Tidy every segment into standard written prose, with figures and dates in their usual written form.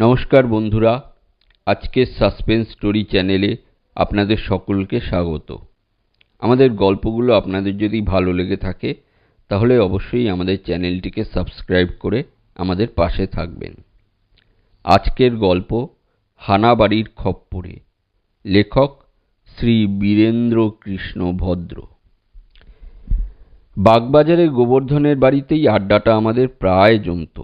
নমস্কার বন্ধুরা, আজকের সাসপেন্স স্টোরি চ্যানেলে আপনাদের সকলকে স্বাগত। আমাদের গল্পগুলো আপনাদের যদি ভালো লেগে থাকে তাহলে অবশ্যই আমাদের চ্যানেলটিকে সাবস্ক্রাইব করে আমাদের পাশে থাকবেন। আজকের গল্প হানাবাড়ির খপ্পরে। লেখক শ্রী বীরেন্দ্র কৃষ্ণ ভদ্র। বাগবাজারে গোবর্ধনের বাড়িতেই আড্ডাটা আমাদের প্রায় জমত।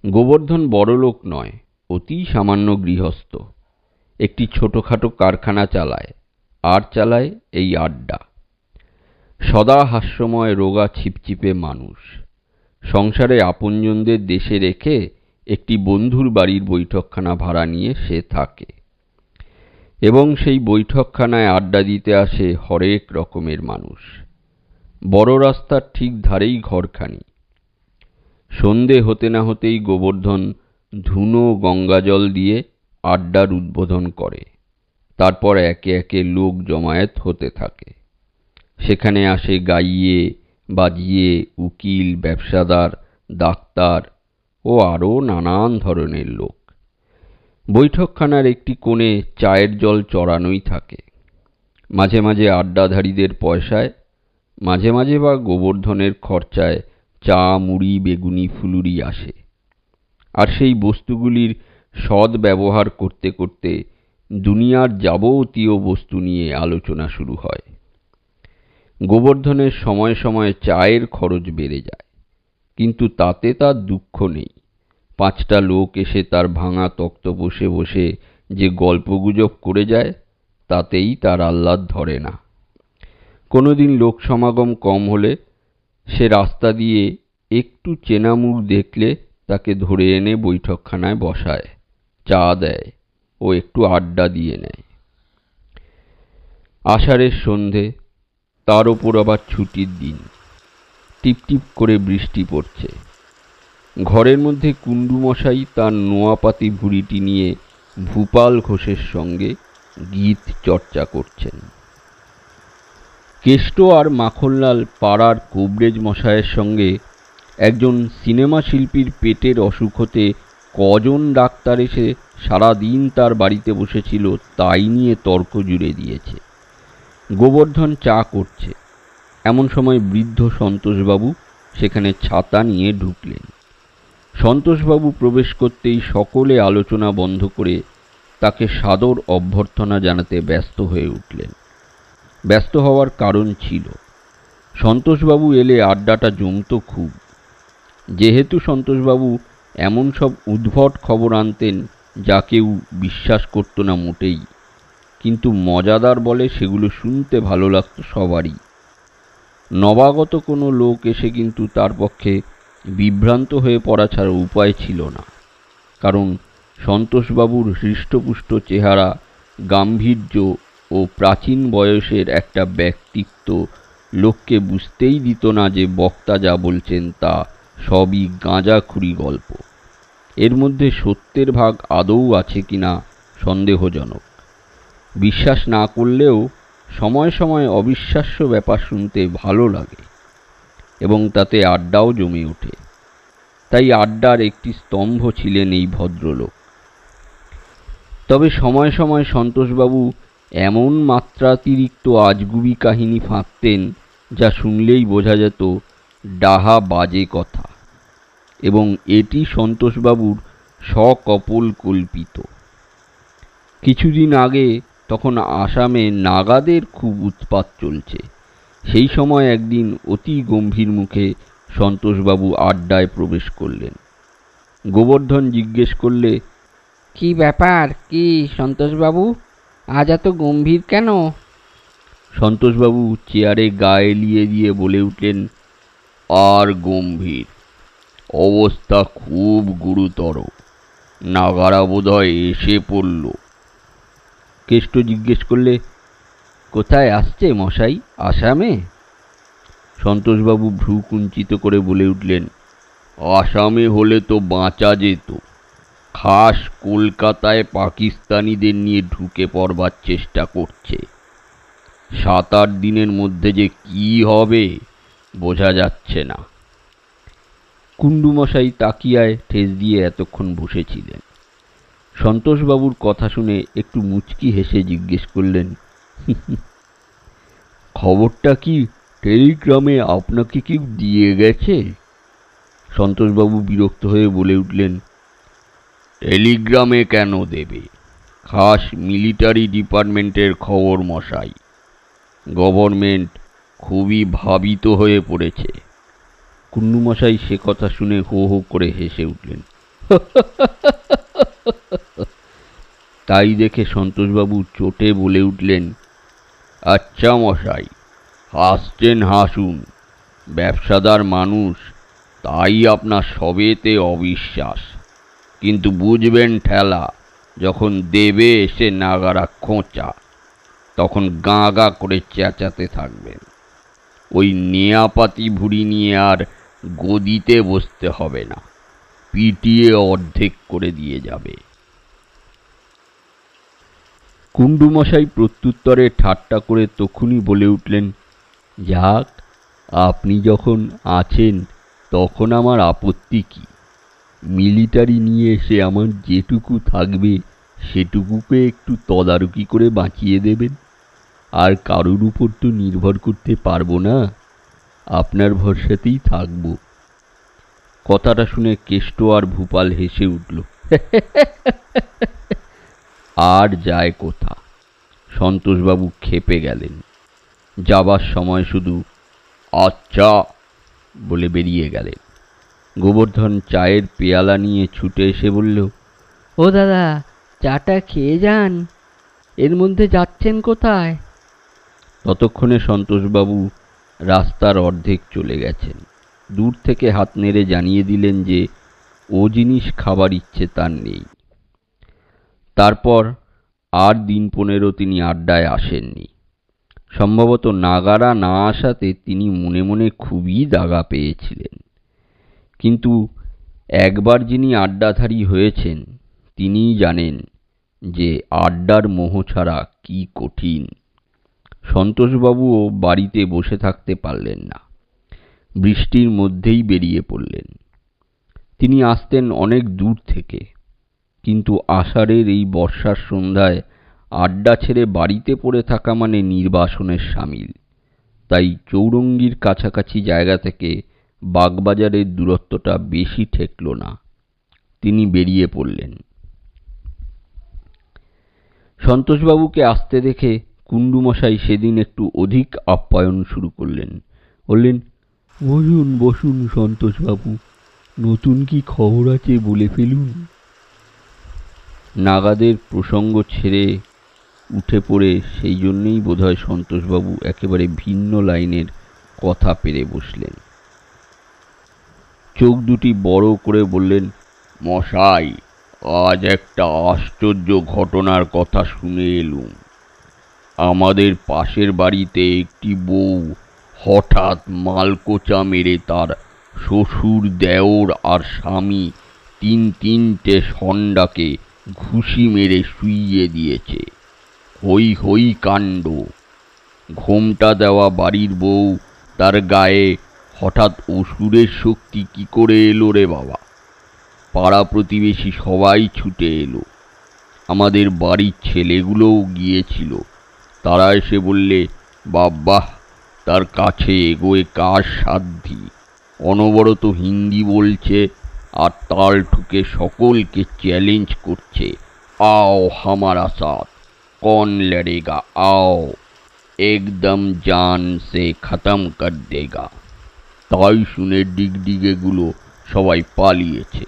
গোবর্ধন বড়লোক নয়, অতি সামান্য গৃহস্থ। একটি ছোটোখাটো কারখানা চালায়, আর চালায় এই আড্ডা। সদা হাস্যময় রোগা ছিপছিপে মানুষ। সংসারে আপনজনদের দেশে রেখে একটি বন্ধুর বাড়ির বৈঠকখানা ভাড়া নিয়ে সে থাকে, এবং সেই বৈঠকখানায় আড্ডা দিতে আসে হরেক রকমের মানুষ। বড় রাস্তার ঠিক ধারেই ঘরখানি। সন্ধে হতে না হতেই গোবর্ধন ধুনো গঙ্গাজল দিয়ে আড্ডার উদ্বোধন করে। তারপর একে একে লোক জমায়েত হতে থাকে। সেখানে আসে গাইয়ে বাজিয়ে উকিল, ব্যবসাদার, ডাক্তার ও আরও নানান ধরনের লোক। বৈঠকখানার একটি কোণে চায়ের জল চড়ানোই থাকে। মাঝে মাঝে আড্ডাধারীদের পয়সায়, মাঝে মাঝে বা গোবর্ধনের খরচায় চা, মুড়ি, বেগুনি, ফুলুরি আসে। আর সেই বস্তুগুলির সৎ ব্যবহার করতে করতে দুনিয়ার যাবতীয় বস্তু নিয়ে আলোচনা শুরু হয়। গোবর্ধনের সময় সময় চায়ের খরচ বেড়ে যায়, কিন্তু তাতে তার দুঃখ নেই। 5টা লোক এসে তার ভাঙা তক্তপোষে বসে যে গল্পগুজব করে যায়, তাতেই তার আহ্লাদ ধরে না। কোনোদিন লোক সমাগম কম হলে সে রাস্তা দিয়ে একটু চেনা মুখ দেখলে তাকে ধরে এনে বৈঠকখানায় বসায়, চা দেয় ও একটু আড্ডা দিয়ে নেয়। আষাঢ়ের সন্ধে, তার ওপর আবার ছুটির দিন। টিপটিপ করে বৃষ্টি পড়ছে। ঘরের মধ্যে কুণ্ডুমশাই তার নোয়াপাতি ভুঁড়িটি নিয়ে ভূপাল ঘোষের সঙ্গে গীত চর্চা করছেন। কেষ্ট আর মাখনলাল পাড়ার কোবরেজ মশায়ের সঙ্গে একজন সিনেমা শিল্পীর পেটের অসুখ হতে কজন ডাক্তার এসে সারাদিন তার বাড়িতে বসেছিল তাই নিয়ে তর্ক জুড়ে দিয়েছে। গোবর্ধন চা করছে, এমন সময় বৃদ্ধ সন্তোষবাবু সেখানে ছাতা নিয়ে ঢুকলেন। সন্তোষবাবু প্রবেশ করতেই সকলে আলোচনা বন্ধ করে তাকে সাদর অভ্যর্থনা জানাতে ব্যস্ত হয়ে উঠলেন। ব্যস্ত হওয়ার কারণ ছিল, সন্তোষবাবু এলে আড্ডাটা জমত খুব। যেহেতু সন্তোষবাবু এমন সব উদ্ভট খবর আনতেন যা কেউ বিশ্বাস করত না মোটেই, কিন্তু মজাদার বলে সেগুলো শুনতে ভালো লাগত সবারই। নবাগত কোনো লোক এসে কিন্তু তার পক্ষে বিভ্রান্ত হয়ে পড়া ছাড়া উপায় ছিল না। কারণ সন্তোষবাবুর হৃষ্টপুষ্ট চেহারা, গাম্ভীর্য ও প্রাচীন বয়সের একটা ব্যক্তিত্ব লোককে বুঝতেই দিত না যে বক্তা যা বলছেন তা সবই গাঁজাখুরি গল্প। এর মধ্যে সত্যের ভাগ আদৌ আছে কিনা সন্দেহজনক। বিশ্বাস না করলেও সময় সময় অবিশ্বাস্য ব্যাপার শুনতে ভালো লাগে, এবং তাতে আড্ডাও জমে ওঠে। তাই আড্ডার একটি স্তম্ভ ছিলেন এই ভদ্রলোক। তবে সময় সময় সন্তোষবাবু এমন মাত্রাতিরিক্ত আজগুবি কাহিনী ফাঁকতেন যা শুনলেই বোঝা যেত ডাহা বাজে কথা, এবং এটি সন্তোষবাবুর সকপল কল্পিত। কিছুদিন আগে তখন আসামে নাগাদের খুব উৎপাত চলছে। সেই সময় একদিন অতি গম্ভীর মুখে সন্তোষবাবু আড্ডায় প্রবেশ করলেন। গোবর্ধন জিজ্ঞেস করলে, কি ব্যাপার কি সন্তোষবাবু, আজ এত গম্ভীর কেন? সন্তোষবাবু চেয়ারে গা এলিয়ে দিয়ে বলে উঠলেন, আর গম্ভীর, অবস্থা খুব গুরুতর, নাগারা বোধহয় এসে পড়ল। কেষ্ট জিজ্ঞেস করলে, কোথায় আসছে মশাই, আসামে? সন্তোষবাবু ভ্রু কুঞ্চিত করে বলে উঠলেন, আসামে হলে তো বাঁচা যেত, খাস কলকাতায় পাকিস্তানিদের নিয়ে ঢুকে পড়বার চেষ্টা করছে। 7-8 দিনের মধ্যে যে কি হবে বোঝা যাচ্ছে না। কুণ্ডুমশাই তাকিয়ায় ঠেস দিয়ে এতক্ষণ বসেছিলেন। সন্তোষবাবুর কথা শুনে একটু মুচকি হেসে জিজ্ঞেস করলেন, খবরটা কি টেলিগ্রামে আপনাকে কেউ দিয়ে গেছে? সন্তোষবাবু বিরক্ত হয়ে বলে উঠলেন, টেলিগ্রামে কেন দেবে? খাস মিলিটারি ডিপার্টমেন্টের খবর মশাই। গভর্নমেন্ট খুবই ভাবিত হয়ে পড়েছে। কুন্ডুমশাই সে কথা শুনে হো হো করে হেসে উঠলেন। তাই দেখে সন্তোষবাবু চোটে বলে উঠলেন, আচ্ছা মশাই, হাসছেন হাসুন, ব্যবসাদার মানুষ, তাই আপনার সবেতে অবিশ্বাস। কিন্তু বুঝবেন ঠেলা, যখন দেবে এসে নাগারা খোঁচা, তখন গা গা করে চেঁচাতে থাকবেন। ওই নেয়াপাতি ভুড়ি নিয়ে আর গদিতে বসতে হবে না, পিটিয়ে অর্ধেক করে দিয়ে যাবে। কুণ্ডুমশাই প্রত্যুত্তরে ঠাট্টা করে তখনই বলে উঠলেন, যাক, আপনি যখন আছেন তখন আমার আপত্তি কি? মিলিটারি নিয়ে এসে আমার যেটুকু থাকবে সেটুকুকে একটু তদারকি করে বাঁচিয়ে দেবেন। আর কারোর উপর তো নির্ভর করতে পারবো না, আপনার ভরসাতেই থাকব। কথাটা শুনে কেষ্ট আর ভূপাল হেসে উঠল। আর যায় কোথা? সন্তোষবাবু ক্ষেপে গেলেন। যাবার সময় শুধু আচ্ছা বলে বেরিয়ে গেলেন। গোবর্ধন চায়ের পেয়ালা নিয়ে ছুটে এসে বলল, ও দাদা, চাটা খেয়ে যান, এর মধ্যে যাচ্ছেন কোথায়? ততক্ষণে সন্তোষবাবু রাস্তার অর্ধেক চলে গেছেন। দূর থেকে হাত নেড়ে জানিয়ে দিলেন যে ও জিনিস খাবার ইচ্ছে তার নেই। তারপর আর দিন 15 তিনি আড্ডায় আসেননি। সম্ভবত নাগারা না আসাতে তিনি মনে মনে খুবই দাগা পেয়েছিলেন। কিন্তু একবার যিনি আড্ডাধারী হয়েছেন তিনিই জানেন যে আড্ডার মোহ ছাড়া কি কঠিন। সন্তোষবাবুও বাড়িতে বসে থাকতে পারলেন না, বৃষ্টির মধ্যেই বেরিয়ে পড়লেন। তিনি আসতেন অনেক দূর থেকে, কিন্তু আষাঢ়ের এই বর্ষার সন্ধ্যায় আড্ডা ছেড়ে বাড়িতে পড়ে থাকা মানে নির্বাসনের শামিল। তাই চৌরঙ্গীর কাছাকাছি জায়গা থেকে বাগবাজারের দূরত্বটা বেশি ঠেকল না। তিনি বেরিয়ে পড়লেন। সন্তোষবাবুকে আসতে দেখে কুণ্ডুমশাই সেদিন একটু অধিক আপ্যায়ন শুরু করলেন। বললেন, বসুন বসুন সন্তোষবাবু, নতুন কি খবর আছে বলে ফেলুন। নাগাদের প্রসঙ্গ ছেড়ে উঠে পড়ে সেই জন্যেই বোধহয় সন্তোষবাবু একেবারে ভিন্ন লাইনের কথা পেরে বসলেন। চোখ দুটি বড় করে বললেন, মশাই, আজ একটা আশ্চর্য ঘটনার কথা শুনে এলুম। আমাদের পাশের বাড়িতে একটি বউ হঠাৎ মালকোচা মেরে তার শ্বশুর, দেওর আর স্বামী তিনটে ষণ্ডাকে ঘুষি মেরে শুইয়ে দিয়েছে। হই হই কাণ্ড। ঘোমটা দেওয়া বাড়ির বউ, তার গায়ে হঠাৎ অসুরের শক্তি কি করে এলো রে বাবা! পাড়া প্রতিবেশী সবাই ছুটে এলো। আমাদের বাড়ির ছেলেগুলোও গিয়েছিল। তারা এসে বললে, বাব্বাহ, তার কাছে এগোয় কার সাধ্যি! অনবরত হিন্দি বলছে আর তাল ঠুকে সকলকে চ্যালেঞ্জ করছে, आओ हमारा साथ, कौन लड़ेगा आओ, একদম জান সে খতম কর দেগা। তাই শুনে ডিগডিগেগুলো সবাই পালিয়েছে।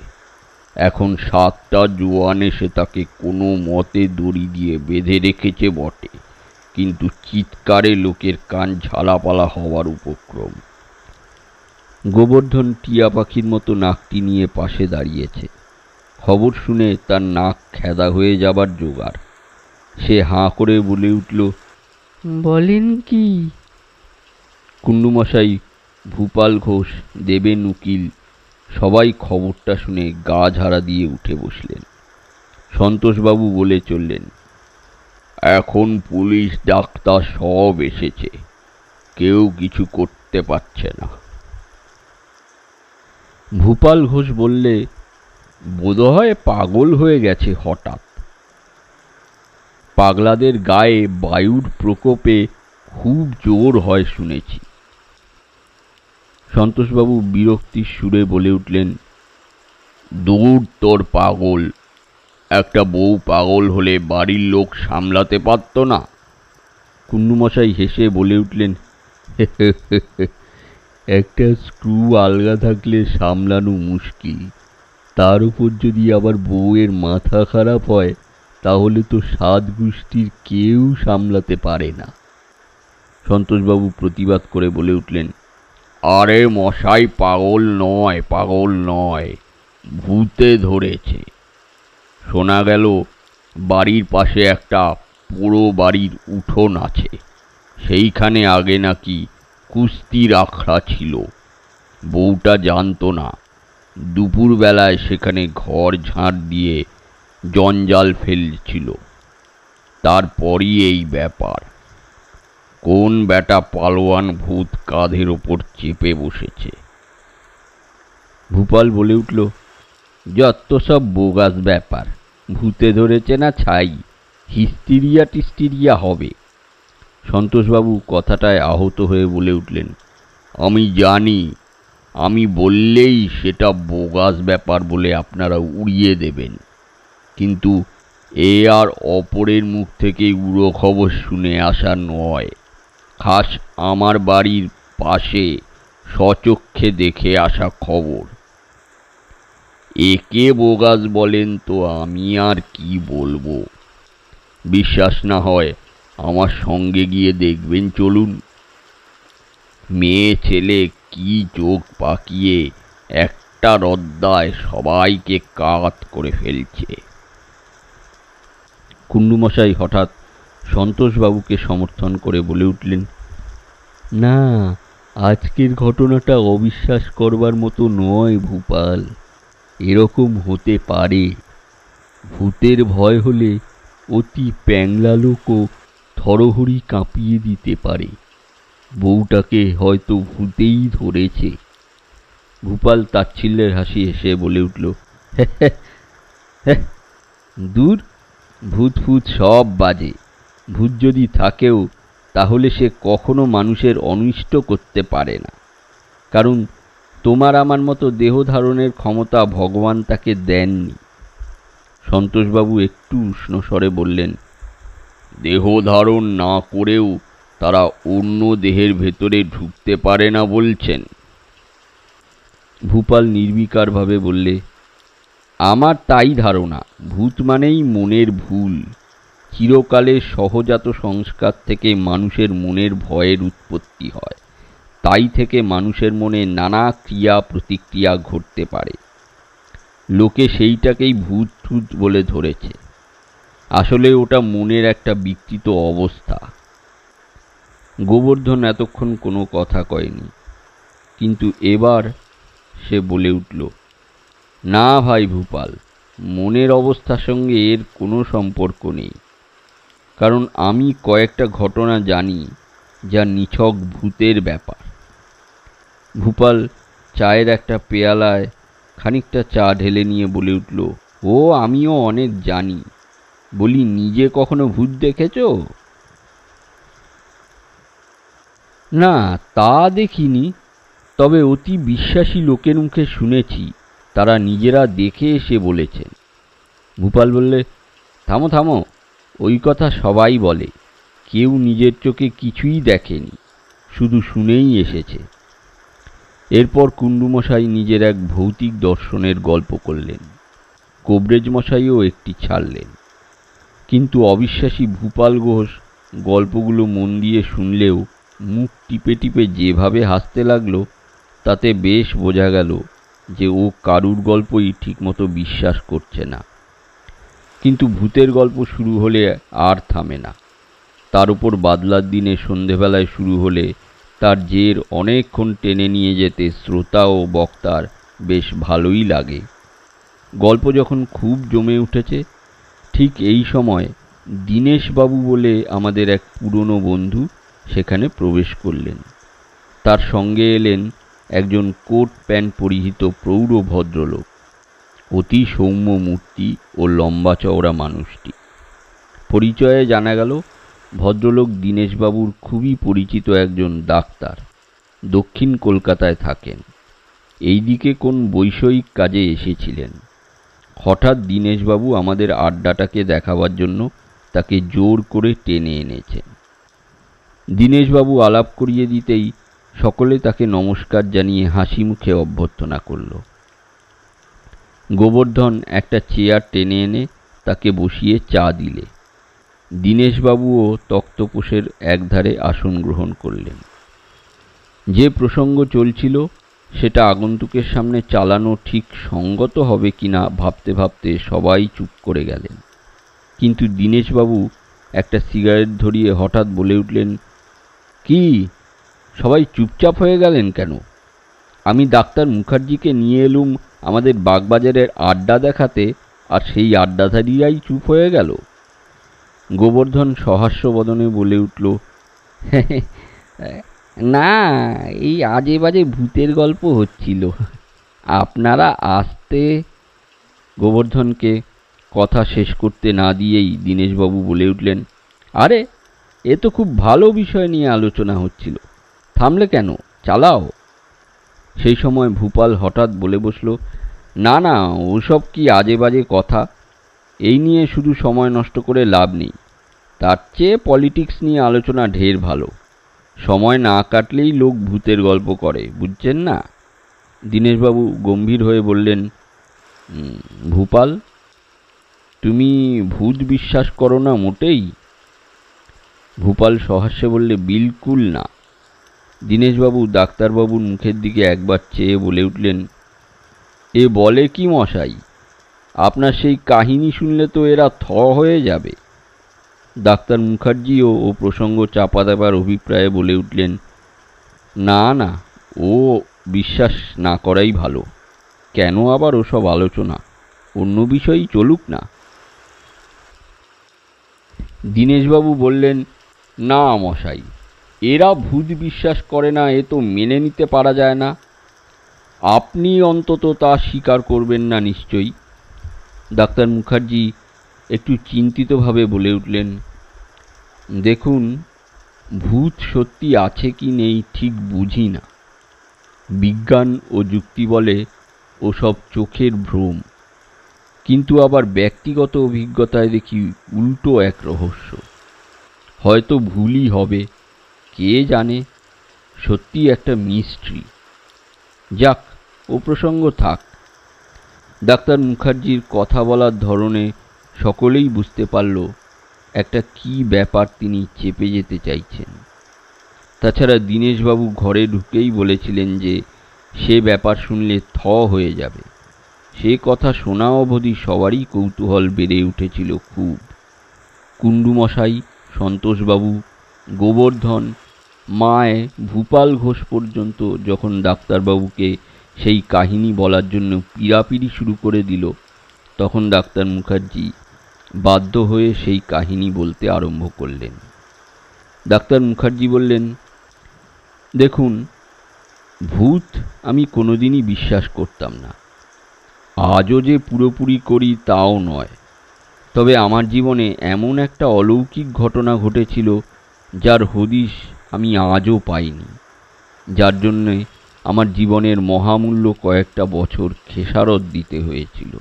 এখন 7টা জোয়ান এসে তাকে কোনো মতে দড়ি দিয়ে বেঁধে রেখেছে বটে, কিন্তু চিৎকারে লোকের কান ঝালাপালা হওয়ার উপক্রম। গোবর্ধন টিয়া পাখির মতো নাকটি নিয়ে পাশে দাঁড়িয়েছে। খবর শুনে তার নাক খেদা হয়ে যাবার জোগাড়। সে হাঁ করে বলে উঠল, বলেন কি? কুণ্ডুমশাই, ভূপাল ঘোষ, দেবেন উকিল সবাই খবরটা শুনে গা ঝাড়া দিয়ে উঠে বসলেন। সন্তোষবাবু বলে চললেন, এখন পুলিশ, ডাক্তার সব এসেছে, কেউ কিছু করতে পারছে না। ভূপাল ঘোষ বললে, বোধহয় পাগল হয়ে গেছে হঠাৎ। পাগলাদের গায়ে বায়ুর প্রকোপে খুব জোর হয় শুনেছি। সন্তোষবাবু বিরক্তির সুরে বলে উঠলেন, দূর তোর পাগল! একটা বউ পাগল হলে বাড়ির লোক সামলাতে পারত না? কুন্ডুমশাই হেসে বলে উঠলেন, একটা স্ক্রু আলগা থাকলে সামলানো মুশকিল, তার উপর যদি আবার বউয়ের মাথা খারাপ হয় তাহলে তো 7 গোষ্ঠীর কেউ সামলাতে পারে না। সন্তোষবাবু প্রতিবাদ করে বলে উঠলেন, আরে মশাই, পাগল নয়, পাগল নয়, ভূতে ধরেছে। শোনা গেল বাড়ির পাশে একটা পুরো বাড়ির উঠোন আছে, সেইখানে আগে নাকি কুস্তির আখড়া ছিল। বউটা জানতো না। দুপুরবেলায় সেখানে ঘর ঝাঁট দিয়ে জঞ্জাল ফেলছিল। তারপরই এই ব্যাপার। কোন বেটা পালোয়ান ভূত কাঁধের ওপর চেপে বসেছে। ভূপাল বলে উঠল, যত সব বোগাস ব্যাপার, ভূতে ধরেছে না ছাই, হিস্টিরিয়া টিস্টিরিয়া হবে। সন্তোষবাবু কথাটায় আহত হয়ে বলে উঠলেন, আমি জানি, আমি বললেই সেটা বোগাস ব্যাপার বলে আপনারা উড়িয়ে দেবেন, কিন্তু এ আর অপরের মুখ থেকে উড়ো খবর শুনে আসা নয়, খাস আমার বাড়ির পাশে স্বচক্ষে দেখে আসা খবর। একে বোগাস বলেন তো আমি আর কি বলবো। বিশ্বাস না হয় আমার সঙ্গে গিয়ে দেখবেন, চলুন। মেয়ে ছেলে কি চোখ পাকিয়ে একটা রদ্দায় সবাইকে কাত করে ফেলছে। কুন্ডুমশাই হঠাৎ সন্তোষবাবুকে সমর্থন করে বলে উঠলেন, না, আজকের ঘটনাটা অবিশ্বাস করবার মতো নয় ভূপাল, এরকম হতে পারে। ভূতের ভয় হলে অতি প্যাংলা লোকও থরহরি কাঁপিয়ে দিতে পারে। বউটাকে হয়তো ভূতেই ধরেছে। ভূপাল তাচ্ছিল্যের হাসি হেসে বলে উঠল, দূর, ভূত ফুত সব বাজে। ভূত যদি থাকেও তাহলে সে কখনো মানুষের অনিষ্ট করতে পারে না, কারণ তোমার আমার মতো দেহ ধারণের ক্ষমতা ভগবান তাকে দেননি। সন্তোষবাবু একটু উষ্ণ স্বরে বললেন, দেহ ধারণ না করেও তারা অন্য দেহের ভেতরে ঢুকতে পারে না বলছেন? ভূপাল নির্বিকারভাবে বললে, আমার তাই ধারণা, ভূত মানেই মনের ভুল। চিরকালের সহজাত সংস্কার থেকে মানুষের মনের ভয়ের উৎপত্তি হয়, তাই থেকে মানুষের মনে নানা ক্রিয়া প্রতিক্রিয়া ঘটতে পারে। লোকে সেইটাকেই ভূত টুত বলে ধরেছে, আসলে ওটা মনের একটা বিকৃত অবস্থা। গোবর্ধন এতক্ষণ কোনো কথা কয়নি, কিন্তু এবার সে বলে উঠল, না ভাই ভূপাল, মনের অবস্থার সঙ্গে এর কোনো সম্পর্ক নেই, কারণ আমি কয়েকটা ঘটনা জানি যা নিছক ভূতের ব্যাপার। ভূপাল চায়ের একটা পেয়ালায় খানিকটা চা ঢেলে নিয়ে বলে উঠল, ও আমিও অনেক জানি, বলি নিজে কখনো ভূত দেখেছ? না, তা দেখিনি, তবে অতি বিশ্বাসী লোকের মুখে শুনেছি তারা নিজেরা দেখে এসে বলেছেন। ভূপাল বললে, থামো থামো, ওই কথা সবাই বলে, কেউ নিজের চোখে কিছুই দেখেনি, শুধু শুনেই এসেছে। এরপর কুন্ডুমশাই নিজের এক ভৌতিক দর্শনের গল্প করলেন। কোবরেজ মশাইও একটি ছাড়লেন, কিন্তু অবিশ্বাসী ভূপাল ঘোষ গল্পগুলো মন দিয়ে শুনলেও মুখ টিপে টিপে যেভাবে হাসতে লাগলো তাতে বেশ বোঝা গেল যে ও কারুর গল্পই ঠিকমতো বিশ্বাস করছে না। কিন্তু ভূতের গল্প শুরু হলে আর থামে না, তার উপর বাদলার দিনে সন্ধেবেলায় শুরু হলে তার জের অনেকক্ষণ টেনে নিয়ে যেতে শ্রোতা ও বক্তার বেশ ভালোই লাগে। গল্প যখন খুব জমে উঠেছে, ঠিক এই সময় দীনেশবাবু বলে আমাদের এক পুরনো বন্ধু সেখানে প্রবেশ করলেন। তার সঙ্গে এলেন একজন কোট প্যান্ট পরিহিত প্রৌঢ় ভদ্রলোক, অতি সৌম্য মূর্তি ও লম্বা চওড়া মানুষটি। পরিচয়ে জানা গেল ভদ্রলোক দীনেশবাবুর খুবই পরিচিত একজন ডাক্তার, দক্ষিণ কলকাতায় থাকেন। এইদিকে কোন বৈষয়িক কাজে এসেছিলেন। হঠাৎ দীনেশবাবু আমাদের আড্ডাটাকে দেখাবার জন্য তাকে জোর করে টেনে এনেছেন। দীনেশবাবু আলাপ করিয়ে দিতেই সকলে তাকে নমস্কার জানিয়ে হাসি মুখে অভ্যর্থনা করল। গোবর্ধন একটা চেয়ার টেনে এনে তাকে বসিয়ে চা দিলে। দীনেশবাবুও তক্তপোষের একধারে আসন গ্রহণ করলেন। যে প্রসঙ্গ চলছিল সেটা আগন্তুকের সামনে চালানো ঠিক সঙ্গত হবে কিনা ভাবতে ভাবতে সবাই চুপ করে গেলেন। কিন্তু দীনেশবাবু একটা সিগারেট ধরিয়ে হঠাৎ বলে উঠলেন, কি সবাই চুপচাপ হয়ে গেলেন কেন? আমি ডাক্তার মুখার্জিকে নিয়ে এলুম আমাদের বাগবাজারের আড্ডা দেখাতে, আর সেই আড্ডাধারীরাই চুপ হয়ে গেল। গোবর্ধন সহাস্য বদনে বলে উঠল, না, এই আজে বাজে ভূতের গল্প হচ্ছিল, আপনারা আসতে। গোবর্ধনকে কথা শেষ করতে না দিয়েই দীনেশবাবু বলে উঠলেন, আরে এ তো খুব ভালো বিষয় নিয়ে আলোচনা হচ্ছিল, থামলে কেন, চালাও। সেই সময় ভূপাল হঠাৎ বলে বসল, না না, ওসব কি আজে বাজে কথা, এই নিয়ে শুধু সময় নষ্ট করে লাভ নেই। তার চেয়ে পলিটিক্স নিয়ে আলোচনা ঢের ভালো। সময় না কাটলেই লোক ভূতের গল্প করে, বুঝছেন না? দীনেশবাবু গম্ভীর হয়ে বললেন, ভূপাল, তুমি ভূত বিশ্বাস করো না মোটেই? ভূপাল সহাস্যে বললে, বিলকুল না। দীনেশবাবু ডাক্তারবাবুর মুখের দিকে একবার চেয়ে বলে উঠলেন, এ বলে কি মশাই, আপনার সেই কাহিনী শুনলে তো এরা থ হয়ে যাবে। ডাক্তার মুখার্জিও ও প্রসঙ্গ চাপা দেবার অভিপ্রায়ে বলে উঠলেন, না না, ও বিশ্বাস না করাই ভালো। কেন আবার ওসব আলোচনা, অন্য বিষয়ই চলুক না। দীনেশবাবু বললেন, না মশাই, এরা ভূত বিশ্বাস করে না এ তো মেনে নিতে পারা যায় না। আপনি অন্তত তা স্বীকার করবেন না নিশ্চয়ই। ডাক্তার মুখার্জি একটু চিন্তিতভাবে বলে উঠলেন, দেখুন, ভূত সত্যি আছে কি নেই ঠিক বুঝি না। বিজ্ঞান ও যুক্তি বলে ওসব চোখের ভ্রম, কিন্তু আবার ব্যক্তিগত অভিজ্ঞতায় দেখি উল্টো এক রহস্য। হয়তো ভুলই হবে, কে জানে, সত্যি একটা মিস্ট্রি। যাক, ও প্রসঙ্গ থাক। ডাক্তার মুখার্জির কথা বলার ধরনে সকলেই বুঝতে পারল একটা কি ব্যাপার তিনি চেপে যেতে চাইছেন। তাছাড়া দীনেশবাবু ঘরে ঢুকেই বলেছিলেন যে সে ব্যাপার শুনলে থ হয়ে যাবে। সে কথা শোনা অবধি সবারই কৌতূহল বেড়ে উঠেছিল খুব। কুণ্ডুমশাই, সন্তোষবাবু, গোবর্ধন, মায়, ভূপাল ঘোষ পর্যন্ত যখন ডাক্তারবাবুকে সেই কাহিনী বলার জন্য পীড়াপিড়ি শুরু করে দিল, তখন ডাক্তার মুখার্জি বাধ্য হয়ে সেই কাহিনী বলতে আরম্ভ করলেন। ডাক্তার মুখার্জি বললেন, দেখুন, ভূত আমি কোনোদিনই বিশ্বাস করতাম না, আজও যে পুরোপুরি করি তাও নয়। তবে আমার জীবনে এমন একটা অলৌকিক ঘটনা ঘটেছিল যার হদিশ আমি আজও পাইনি, যার জন্যে আমার জীবনের মহামূল্য কয়েকটা বছর খেসারত দিতে হয়েছিল।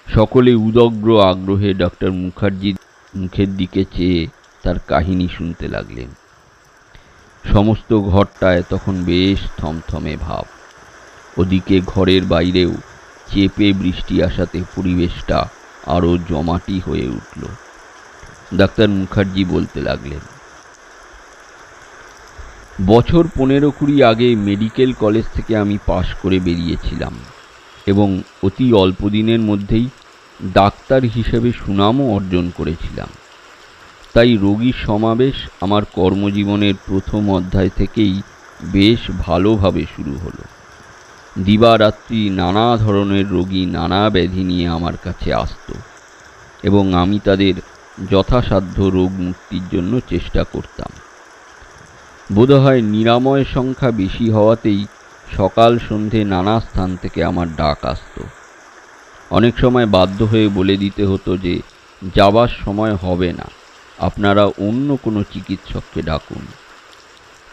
সকলে উদগ্র আগ্রহে ডক্টর মুখার্জির মুখের দিকে চেয়ে তার কাহিনী শুনতে লাগলেন। সমস্ত ঘরটায় তখন বেশ থমথমে ভাব। ওদিকে ঘরের বাইরেও চেপে বৃষ্টি আসাতে পরিবেশটা আরও জমাটি হয়ে উঠল। ডাক্তার মুখার্জি বলতে লাগলেন, বছর 15-20 আগে মেডিকেল কলেজ থেকে আমি পাশ করে বেরিয়েছিলাম এবং অতি অল্প দিনের মধ্যেই ডাক্তার হিসেবে সুনামও অর্জন করেছিলাম। তাই রোগীর সমাবেশ আমার কর্মজীবনের প্রথম অধ্যায় থেকেই বেশ ভালোভাবে শুরু হলো। দিবারাত্রি নানা ধরনের রোগী নানা ব্যাধি নিয়ে আমার কাছে আসত এবং আমি তাদের যথাসাধ্য রোগ মুক্তির জন্য চেষ্টা করতাম। বোধহয় নিরাময়ের সংখ্যা বেশি হওয়াতেই সকাল সন্ধে নানা স্থান থেকে আমার ডাক আসতো। অনেক সময় বাধ্য হয়ে বলে দিতে হতো যে যাবার সময় হবে না, আপনারা অন্য কোনো চিকিৎসককে ডাকুন।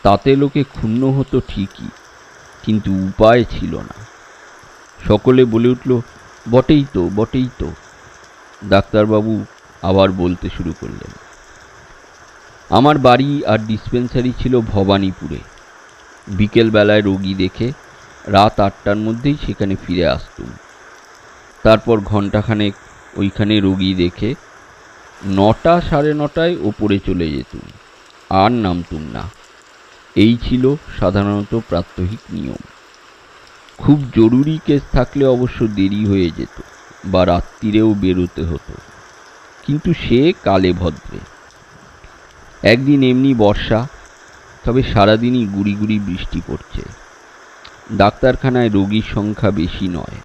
তাতে লোকে ক্ষুণ্ণ হতো ঠিকই, কিন্তু উপায় ছিল না। সকলে বলে উঠল, বটেই তো বটেই তো। ডাক্তারবাবু আবার বলতে শুরু করলেন, আমার বাড়ি আর ডিসপেন্সারি ছিল ভবানীপুরে। বিকেলবেলায় রোগী দেখে রাত 8টার মধ্যেই সেখানে ফিরে আসতুম। তারপর ঘণ্টাখানেক ওইখানে রোগী দেখে 9টা সাড়ে 9টায় ওপরে চলে যেতুম, আর নামতুম না। এই ছিল সাধারণত প্রাত্যহিক নিয়ম। খুব জরুরি কেস থাকলে অবশ্য দেরি হয়ে যেত বা রাত্রিরেও বেরোতে হতো, কিন্তু সে কালে ভদ্রে। একদিন এমনি বর্ষা, তবে সারাদিনই গুড়ি গুড়ি বৃষ্টি পড়ছে। ডাক্তারখানায় রোগীর সংখ্যা বেশি নয়।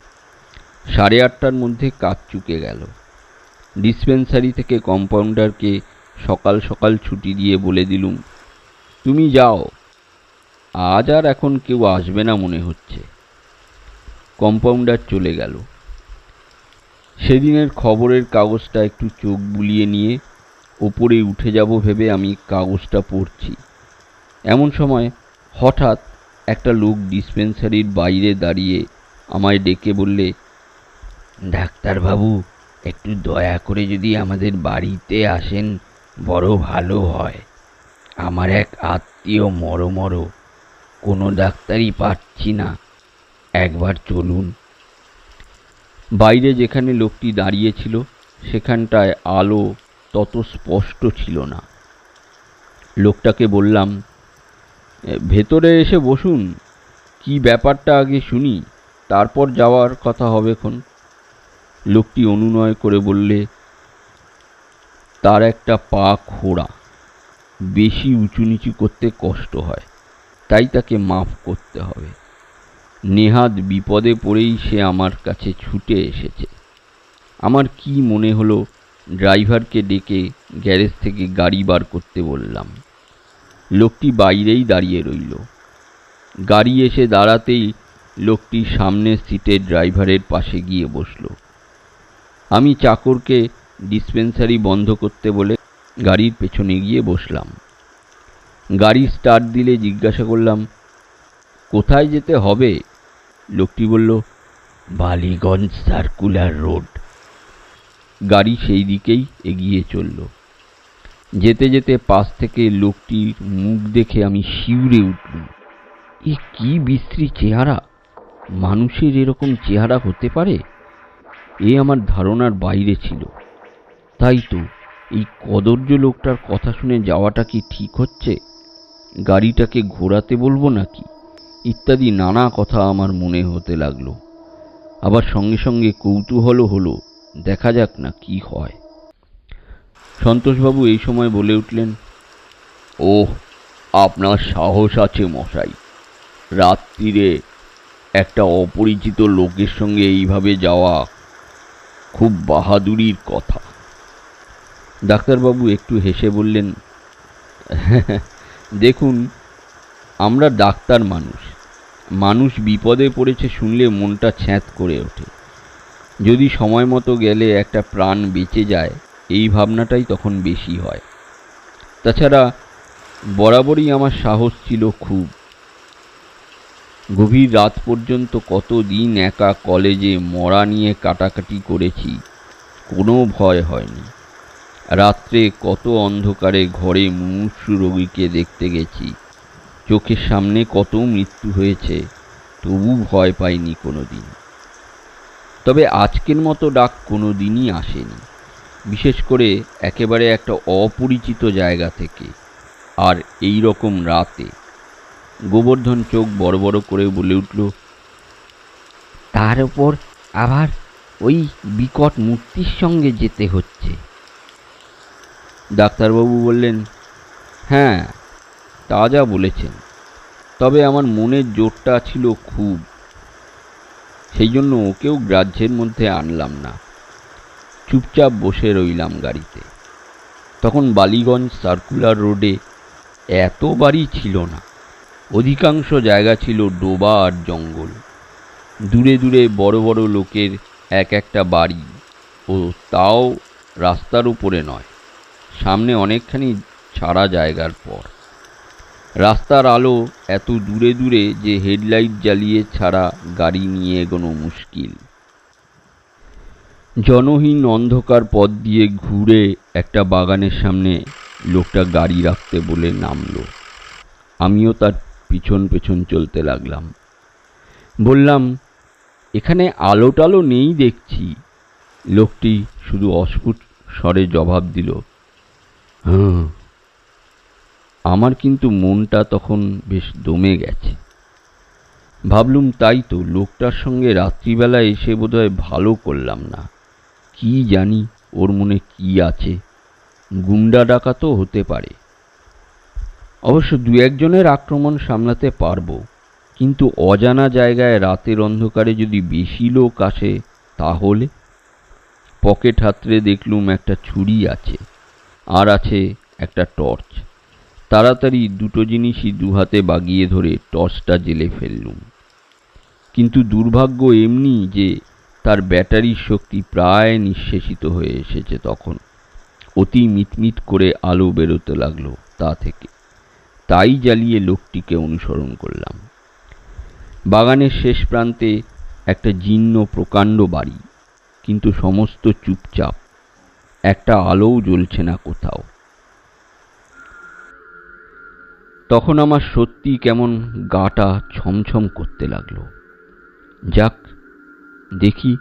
8:30টার মধ্যে কাজ চুকে গেল। ডিসপেন্সারি থেকে কম্পাউন্ডারকে সকাল সকাল ছুটি দিয়ে বলে দিলুম, তুমি যাও, আজ আর এখন কেউ আসবে না মনে হচ্ছে। কম্পাউন্ডার চলে গেল। সেদিনের খবরের কাগজটা একটু চোখ বুলিয়ে নিয়ে ওপরে উঠে যাব ভেবে আমি কাগজটা পড়ছি। এমন সময় হঠাৎ একটা লোক ডিসপেন্সারির বাইরে দাঁড়িয়ে আমায় ডেকে বললে, ডাক্তারবাবু, একটু দয়া করে যদি আমাদের বাড়িতে আসেন বড় ভালো হয়। আমার এক আত্মীয় মরো, কোনো ডাক্তারই পাচ্ছি না, একবার চলুন। বাইরে যেখানে লোকটি দাঁড়িয়েছিল সেখানটায় আলো তত স্পষ্ট ছিল না। লোকটাকে বললাম, ভেতরে এসে বসুন, কি ব্যাপারটা আগে শুনি, তারপর যাওয়ার কথা হবেক্ষণ। লোকটি অনুনয় করে বললে, তার একটা পা খোড়া, বেশি উঁচু নিচু করতে কষ্ট হয়, তাই তাকে মাফ করতে হবে। নেহাত বিপদে পড়েই সে আমার কাছে ছুটে এসেছে। আমার কি মনে হলো, ড্রাইভারকে ডেকে গ্যারেজ থেকে গাড়ি বার করতে বললাম। লোকটি বাইরেই দাঁড়িয়ে রইল। গাড়ি এসে দাঁড়াতেই লোকটি সামনের সিটে ড্রাইভারের পাশে গিয়ে বসল। আমি চাকরকে ডিসপেন্সারি বন্ধ করতে বলে গাড়ির পেছনে গিয়ে বসলাম। গাড়ি স্টার্ট দিলে জিজ্ঞাসা করলাম, কোথায় যেতে হবে? লোকটি বলল, বালিগঞ্জ সার্কুলার রোড। গাড়ি সেই দিকেই এগিয়ে চলল। যেতে যেতে পাশ থেকে লোকটির মুখ দেখে আমি শিউরে উঠলুম। এ কি বিশ্রী চেহারা! মানুষের এরকম চেহারা হতে পারে? এ আমার ধারণার বাইরে ছিল। তাই তো, এই কদর্য লোকটার কথা শুনে যাওয়াটা কি ঠিক হচ্ছে? গাড়িটাকে ঘোরাতে বলবো নাকি? ইত্যাদি নানা কথা আমার মনে হতে লাগলো। আবার সঙ্গে সঙ্গে কৌতূহলও হলো, দেখা যাক না কি হয়। সন্তোষবাবু এই সময় বলে উঠলেন, ওহ, আপনার সাহস আছে মশাই, রাত্রিরে একটা অপরিচিত লোকের সঙ্গে এইভাবে যাওয়া খুব বাহাদুরির কথা। ডাক্তারবাবু একটু হেসে বললেন, দেখুন, আমরা ডাক্তার মানুষ বিপদে পড়েছে শুনলে মনটা ছ্যাঁত করে ওঠে। যদি সময় মতো গেলে একটা প্রাণ বেঁচে যায়, এই ভাবনাটাই তখন বেশি হয়। তাছাড়া বরাবরই আমার সাহস ছিল খুব। গভীর রাত পর্যন্ত কতদিন একা কলেজে মরা নিয়ে কাটাকাটি করেছি, কোনো ভয় হয়নি। রাত্রে কত অন্ধকারে ঘরে মুমূর্ষু রোগীকে দেখতে গেছি, চোখের সামনে কত মৃত্যু হয়েছে, তবু ভয় পাইনি কোনোদিন। তবে আজকের মতো ডাক কোনো দিনই আসেনি, বিশেষ করে একেবারে একটা অপরিচিত জায়গা থেকে, আর এই রকম রাতে। গোবর্ধন চোখ বড় বড় করে বলে উঠল, তার উপর আবার ওই বিকট মূর্তির সঙ্গে যেতে হচ্ছে। ডাক্তারবাবু বললেন, হ্যাঁ, তা যা বলেছেন, তবে আমার মনের জোরটা ছিল খুব, সেই জন্য ওকেও গ্রাহ্যের মধ্যে আনলাম না। চুপচাপ বসে রইলাম গাড়িতে। তখন বালিগঞ্জ সার্কুলার রোডে এত বাড়ি ছিল না। অধিকাংশ জায়গা ছিল ডোবা আর জঙ্গল। দূরে দূরে বড় বড় লোকের এক একটা বাড়ি, ও তাও রাস্তার উপরে নয়, সামনে অনেকখানি ছাড়া জায়গার পর। রাস্তার আলো এত দূরে দূরে যে হেডলাইট জ্বালিয়ে ছাড়া গাড়ি নিয়ে এগোনো মুশকিল। জনহীন অন্ধকার পথ দিয়ে ঘুরে একটা বাগানের সামনে লোকটা গাড়ি রাখতে বলে নামলো। আমিও তার পিছন পেছন চলতে লাগলাম। বললাম, এখানে আলো টালো নেই দেখছি। লোকটি শুধু অস্ফুট স্বরে জবাব দিল, হ্যাঁ। আমার কিন্তু মনটা তখন বেশ দমে গেছে। ভাবলুম, তাই তো, লোকটার সঙ্গে রাত্রিবেলা এসে বোধহয় ভালো করলাম না। কি জানি ওর মনে কি আছে, গুন্ডা ডাকাতও হতে পারে। অবশ্য দু একজনের আক্রমণ সামলাতে পারবো, কিন্তু অজানা জায়গায় রাতের অন্ধকারে যদি বেশি লোক আসে তাহলে। পকেট হাতড়ে দেখলুম একটা ছুরি আছে, আর আছে একটা টর্চ। তাড়াতাড়ি দুটো জিনিসই দুহাতে বাগিয়ে ধরে টর্চটা জ্বেলে ফেললুম। কিন্তু দুর্ভাগ্য এমনি যে তার ব্যাটারির শক্তি প্রায় নিঃশেষিত হয়ে এসেছে। তখন অতি মিটমিট করে আলো বেরোতে লাগলো তা থেকে। তাই জ্বালিয়ে লোকটিকে অনুসরণ করলাম। বাগানের শেষ প্রান্তে একটা জীর্ণ প্রকাণ্ড বাড়ি, কিন্তু সমস্ত চুপচাপ, একটা আলোও জ্বলছে না কোথাও। তখন আমার সত্যি কেমন গাটা ছমছম করতে লাগলো। যাক, দেখি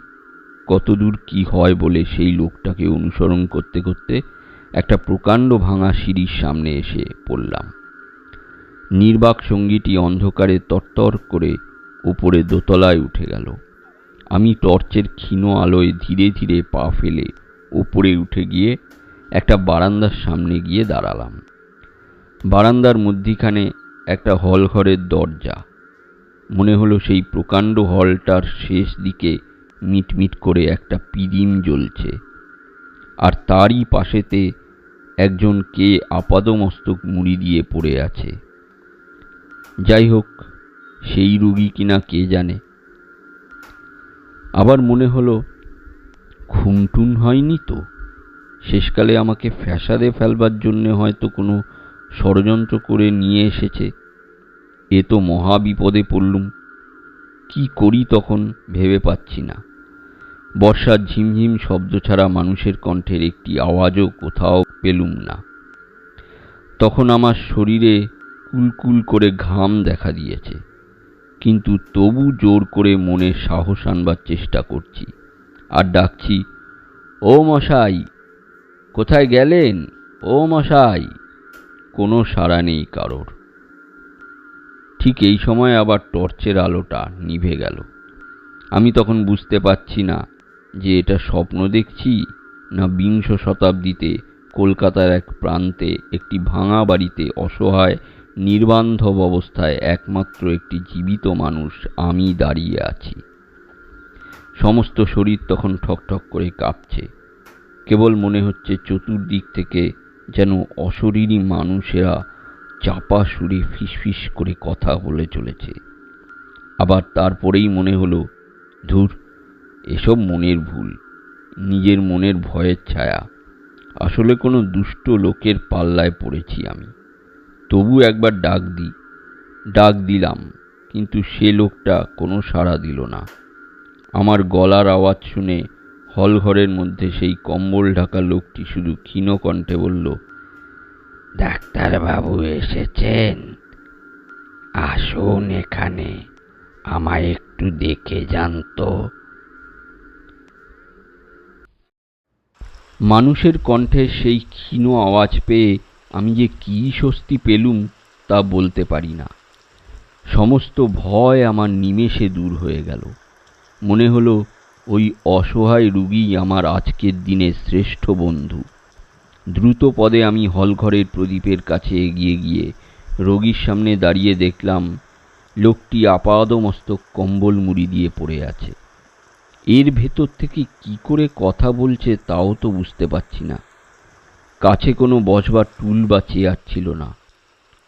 কতদূর কি হয় বলে সেই লোকটাকে অনুসরণ করতে করতে একটা প্রকাণ্ড ভাঙা সিঁড়ির সামনে এসে পড়লাম। নির্বাক সঙ্গীটি অন্ধকারে তরতর করে উপরে দোতলায় উঠে গেল। আমি টর্চের ক্ষীণ আলোয় ধীরে ধীরে পা ফেলে উপরে উঠে গিয়ে একটা বারান্দার সামনে গিয়ে দাঁড়ালাম। বারান্দার মধ্যিখানে একটা হল ঘরের দরজা। মনে হলো সেই প্রকাণ্ড হলটার শেষ দিকে মিটমিট করে একটা পিদিম জ্বলছে, আর তারই পাশেতে একজন কে আপাদমস্তক মুড়ি দিয়ে পড়ে আছে। যাই হোক, সেই রুগী কিনা কে জানে। আবার মনে হলো, খুনটুন হয়নি তো? শেষকালে আমাকে ফ্যাসাদে ফেলবার জন্যে হয়তো কোনো ষড়যন্ত্র করে নিয়ে এসেছে। এ তো মহা বিপদে পড়লুম। কি করি তখন ভেবে পাচ্ছি না। বর্ষার ঝিমঝিম শব্দ ছাড়া মানুষের কণ্ঠের একটি আওয়াজও কোথাও পেলুম না। তখন আমার শরীরে কুলকুল করে ঘাম দেখা দিয়েছে, কিন্তু তবু জোর করে মনে সাহস আনবার চেষ্টা করছি আর ডাকছি, ও মশাই, কোথায় গেলেন? ও মশাই! কোনো সাড়া নেই কারোর। ঠিক এই সময় আবার টর্চের আলোটা নিভে গেল। আমি তখন বুঝতে পারছি না যে এটা স্বপ্ন দেখছি না বিংশ শতাব্দীতে কলকাতার এক প্রান্তে একটি ভাঙা বাড়িতে অসহায় নির্বান্ধব অবস্থায় একমাত্র একটি জীবিত মানুষ আমি দাঁড়িয়ে আছি। সমস্ত শরীর তখন ঠকঠক করে কাঁপছে। কেবল মনে হচ্ছে চতুর্দিক থেকে যেন অশরীরী মানুষেরা চাপা সুরে ফিসফিস করে কথা বলে চলেছে। আবার তারপরেই মনে হলো, ধুর, এসব মনের ভুল, নিজের মনের ভয়ের ছায়া। আসলে কোনো দুষ্ট লোকের পাল্লায় পড়েছি আমি। তবু একবার ডাক দিলাম, কিন্তু সে লোকটা কোনো সাড়া দিল না। আমার গলার আওয়াজ শুনে হলঘরের মধ্যে সেই কম্বল ঢাকা লোকটি শুধু ক্ষীণ কণ্ঠে বলল, ডাক্তারবাবু এসেছেন? আসুন এখানে, আমায় একটু দেখে যান তো। মানুষের কণ্ঠে সেই ক্ষীণ আওয়াজ পেয়ে আমি যে কী স্বস্তি পেলুম তা বলতে পারি না। সমস্ত ভয় আমার নিমেষে দূর হয়ে গেল। মনে হলো ওই অসহায় রুগী আমার আজকের দিনের শ্রেষ্ঠ বন্ধু। দ্রুত পদে আমি হলঘরের প্রদীপের কাছে এগিয়ে গিয়ে রোগীর সামনে দাঁড়িয়ে দেখলাম লোকটি আপাদমস্তক কম্বল মুড়ি দিয়ে পড়ে আছে। এর ভেতর থেকে কি করে কথা বলছে তাও তো বুঝতে পারছি না। কাছে কোনো বসবার টুল বা চেয়ার ছিল না।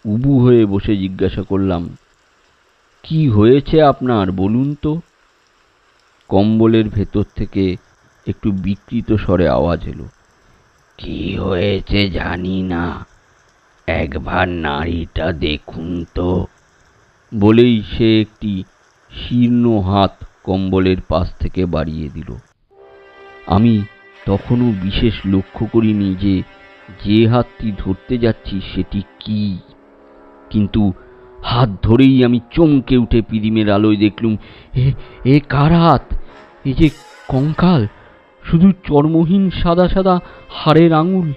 উবু হয়ে বসে জিজ্ঞাসা করলাম, কি হয়েছে আপনার বলুন তো? কম্বলের ভেতর থেকে একটু বিকৃত স্বরে আওয়াজ এলো, কি হয়েছে জানি না, একবার নাড়িটা দেখুন তো। বলেই সে একটি শীর্ণ হাত কম্বলের পাশ থেকে বাড়িয়ে দিল। আমি তখনও বিশেষ লক্ষ্য করিনি যে যে হাতটি ধরতে যাচ্ছি সেটি কি, কিন্তু হাত ধরেই আমি চমকে উঠে পিদিমের আলোয় দেখলুম এ কার হাত? এ যে কঙ্কাল, শুধু চর্মহীন সাদা সাদা হাড়ের আঙুল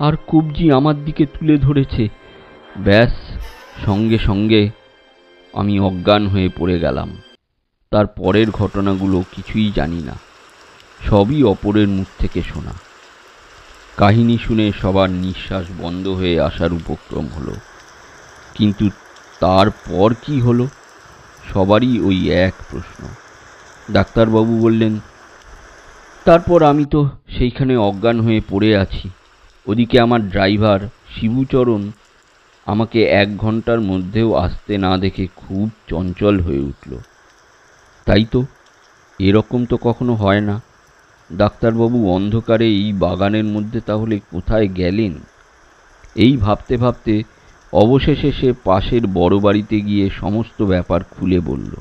আর কবজি আমার দিকে তুলে ধরেছে। ব্যাস, সঙ্গে সঙ্গে আমি অজ্ঞান হয়ে পড়ে গেলাম। তার পরের ঘটনাগুলো কিছুই জানি না, সবই অপরের মুখ থেকে শোনা। কাহিনী শুনে সবার নিঃশ্বাস বন্ধ হয়ে আসার উপক্রম হলো, কিন্তু তারপর কি হলো সবারই ওই এক প্রশ্ন। ডাক্তারবাবু বললেন, তারপর আমি তো সেইখানে অজ্ঞান হয়ে পড়ে আছি। ওদিকে আমার ড্রাইভার শিবুচরণ আমাকে 1 ঘন্টার মধ্যেও আসতে না দেখে খুব চঞ্চল হয়ে উঠল। তাই তো, এরকম তো কখনো হয় না। ডাক্তারবাবু অন্ধকারে এই বাগানের মধ্যে তাহলে কোথায় গেলেন? এই ভাবতে ভাবতে অবশেষে সে পাশের বড় বাড়িতে গিয়ে সমস্ত ব্যাপার খুলে বলল।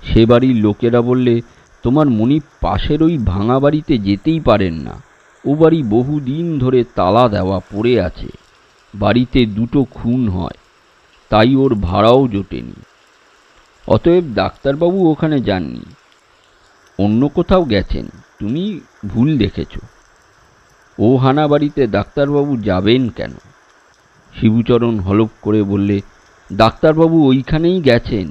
সে বাড়ির লোকেরা বললে, তোমার মনি পাশের ওই ভাঙা বাড়িতে যেতেই পারেন না, ও বাড়ি বহুদিন ধরে তালা দেওয়া পড়ে আছে। বাড়িতে 2টো খুন হয়, তাই ওর ভাড়াও জোটেনি। অতএব ডাক্তারবাবু ওখানে যাননি, অন্য কোথাও গেছেন। তুমি ভুল দেখেছ। ও হানা বাড়িতে ডাক্তারবাবু যাবেন কেন? শিবুচরণ হলপ করে বললে, ডাক্তারবাবু ওইখানেই গেছেন।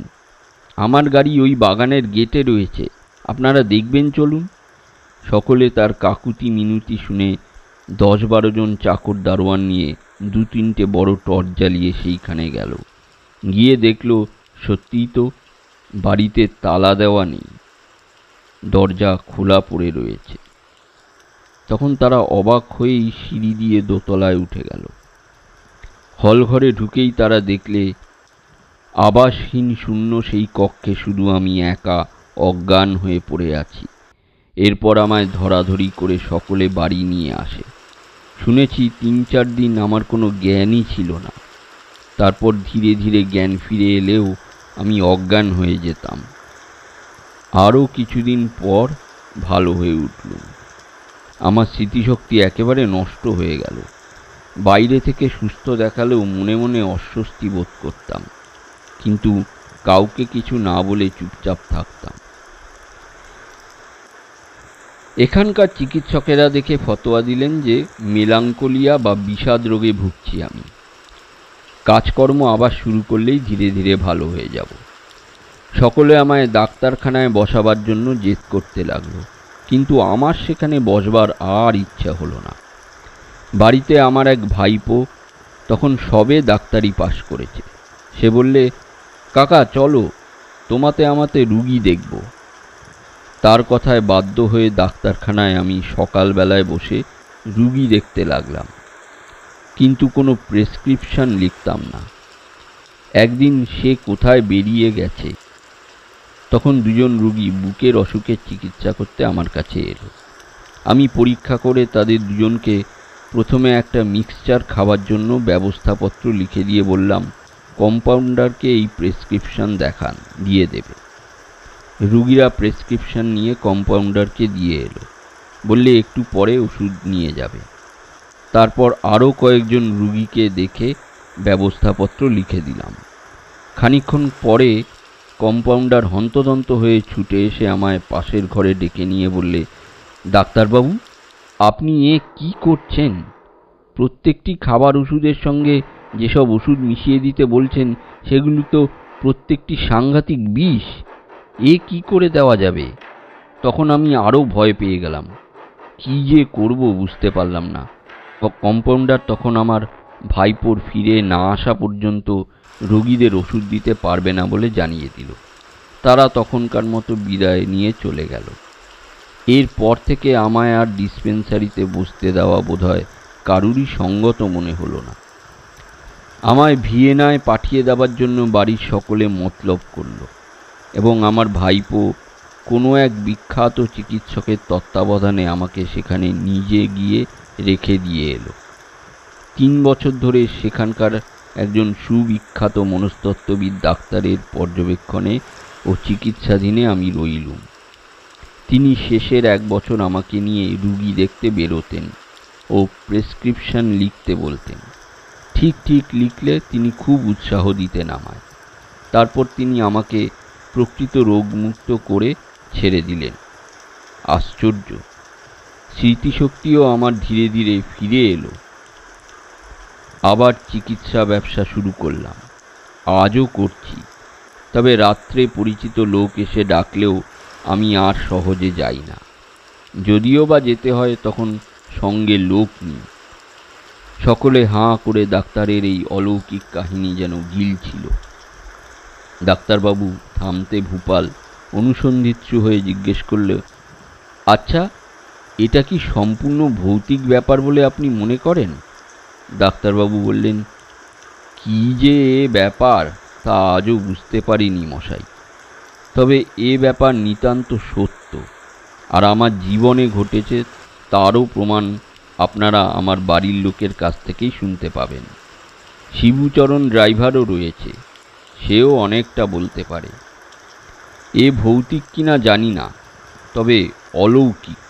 আমার গাড়ি ওই বাগানের গেটে রয়েছে, আপনারা দেখবেন, চলুন। সকলে তার কাকুতি মিনতি শুনে 10-12 জন চাকর দারোয়ান নিয়ে 2-3টে বড় টর্চ জ্বালিয়ে সেইখানে গেল। গিয়ে দেখল সত্যিই তো বাড়িতে তালা দেওয়া নেই, দরজা খোলা পড়ে রয়েছে। তখন তারা অবাক হয়েই সিঁড়ি দিয়ে দোতলায় উঠে গেল। হলঘরে ঢুকেই তারা দেখলে আবাসহীন শূন্য সেই কক্ষে শুধু আমি একা অজ্ঞান হয়ে পড়ে আছি। এরপর আমায় ধরাধরি করে সকলে বাড়ি নিয়ে আসে। শুনেছি 3-4 দিন আমার কোনো জ্ঞানই ছিল না। তারপর ধীরে ধীরে জ্ঞান ফিরে এলেও আমি অজ্ঞান হয়ে যেতাম। আরও কিছুদিন পর ভালো হয়ে উঠলুম। আমার স্মৃতিশক্তি একেবারে নষ্ট হয়ে গেল। বাইরে থেকে সুস্থ দেখালেও মনে মনে অস্বস্তি বোধ করতাম, কিন্তু কাউকে কিছু না বলে চুপচাপ থাকতাম। এখানকার চিকিৎসকেরা দেখে ফতোয়া দিলেন যে মেলাঙ্কোলিয়া বা বিষাদ রোগে ভুগছি আমি। কাজকর্ম আবার শুরু করলেই ধীরে ধীরে ভালো হয়ে যাব। সকলে আমায় ডাক্তারখানায় বসাবার জন্য জেদ করতে লাগলো, কিন্তু আমার সেখানে বসবার আর ইচ্ছা হলো না। বাড়িতে আমার এক ভাইপো তখন সবে ডাক্তারি পাশ করেছে। সে বললে, কাকা চলো, তোমাতে আমাতে রুগী দেখব। তার কথায় বাধ্য হয়ে ডাক্তারখানায় আমি সকালবেলায় বসে রুগী দেখতে লাগলাম, কিন্তু কোনো প্রেসক্রিপশন লিখতাম না। একদিন সে কোথায় বেরিয়ে গেছে, তখন 2 জন রুগী বুকের অসুখের চিকিৎসা করতে আমার কাছে এলো। আমি পরীক্ষা করে তাদের 2 জনকে প্রথমে একটা মিক্সচার খাওয়ার জন্য ব্যবস্থাপত্র লিখে দিয়ে বললাম, কম্পাউন্ডারকে এই প্রেসক্রিপশন দেখান, দিয়ে দেবে। রুগীরা প্রেসক্রিপশন নিয়ে কম্পাউন্ডারকে দিয়ে এলো, বললে একটু পরে ওষুধ নিয়ে যাবে। তারপর আরও কয়েকজন রুগীকে দেখে ব্যবস্থাপত্র লিখে দিলাম। খানিকক্ষণ পরে কম্পাউন্ডার হন্তদন্ত হয়ে ছুটে এসে আমায় পাশের ঘরে ডেকে নিয়ে বললে, ডাক্তারবাবু, আপনি কি করছেন? প্রত্যেকটি খাবার ওষুধের সঙ্গে যেসব ওষুধ মিশিয়ে দিতে বলছেন সেগুলো তো প্রত্যেকটি সাংঘাতিক বিষ। কি করে দেওয়া যাবে? তখন আমি আরও ভয় পেয়ে গেলাম। কি যে করব বুঝতে পারলাম না। কম্পাউন্ডার তখন আমার ভাইপোর ফিরে না আসা পর্যন্ত রোগীদের ওষুধ দিতে পারবে না বলে জানিয়ে দিল। তারা তখনকার মতো বিদায় নিয়ে চলে গেল। এরপর থেকে আমায় আর ডিসপেন্সারিতে বসতে দেওয়া বোধহয় কারুরই সঙ্গত মনে হলো না। আমায় ভিয়েনায় পাঠিয়ে দেবার জন্য বাড়ির সকলে মতলব করল এবং আমার ভাইপো কোনো এক বিখ্যাত চিকিৎসকের তত্ত্বাবধানে আমাকে সেখানে নিজে গিয়ে রেখে দিয়ে এলো। 3 বছর ধরে সেখানকার একজন সুবিখ্যাত মনস্তত্ত্ববিদ ডাক্তারের পর্যবেক্ষণে ও চিকিৎসাধীনে আমি রইলুম। তিনি শেষের 1 বছর আমাকে নিয়ে রুগী দেখতে বেরোতেন ও প্রেসক্রিপশন লিখতে বলতেন। ঠিক ঠিক লিখলে তিনি খুব উৎসাহ দিতেন আমায়। তারপর তিনি আমাকে প্রকৃত রোগমুক্ত করে ছেড়ে দিলেন। আশ্চর্য, স্মৃতিশক্তিও আমার ধীরে ধীরে ফিরে এলো। আবার চিকিৎসা ব্যবসা শুরু করলাম, আজও করছি। তবে রাত্রে পরিচিত লোক এসে ডাকলেও আমি আর সহজে যাই না। যদিও বা যেতে হয় তখন সঙ্গে লোক নিই। সকলে হাঁ করে ডাক্তারের এই অলৌকিক কাহিনী যেন গিলছিল। ডাক্তারবাবু থামতে ভূপাল অনুসন্ধিৎসু হয়ে জিজ্ঞেস করল, আচ্ছা, এটা কি সম্পূর্ণ ভৌতিক ব্যাপার বলে আপনি মনে করেন? ডাক্তারবাবু বললেন, কি যে এ ব্যাপার তা আজও বুঝতে পারিনি মশাই। তবে এ ব্যাপার নিতান্ত সত্য, আর আমার জীবনে ঘটেছে তারও প্রমাণ আপনারা আমার বাড়ির লোকের কাছ থেকেই শুনতে পাবেন। শিবুচরণ ড্রাইভারও রয়েছে, সেও অনেকটা বলতে পারে। এ ভৌতিক কিনা জানি না, তবে অলৌকিক।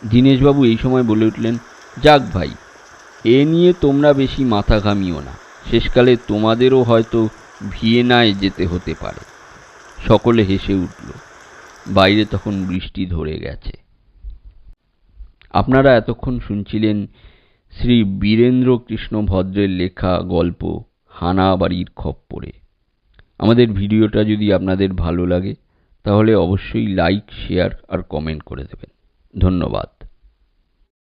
দীনেশবাবু এই সময় বলে উঠলেন, যাক ভাই, এ নিয়ে তোমরা বেশি মাথা ঘামিও না। শেষকালে তোমাদেরও হয়তো ভিয়েনায় যেতে হতে পারে। সকলে হেসে উঠল। বাইরে তখন বৃষ্টি ধরে গেছে। আপনারা এতক্ষণ শুনছিলেন শ্রী বীরেন্দ্র কৃষ্ণ ভদ্রের লেখা গল্প হানাবাড়ির খপ্পরে। আমাদের ভিডিওটা যদি আপনাদের ভালো লাগে তাহলে অবশ্যই লাইক, শেয়ার আর কমেন্ট করে দেবেন। ধন্যবাদ।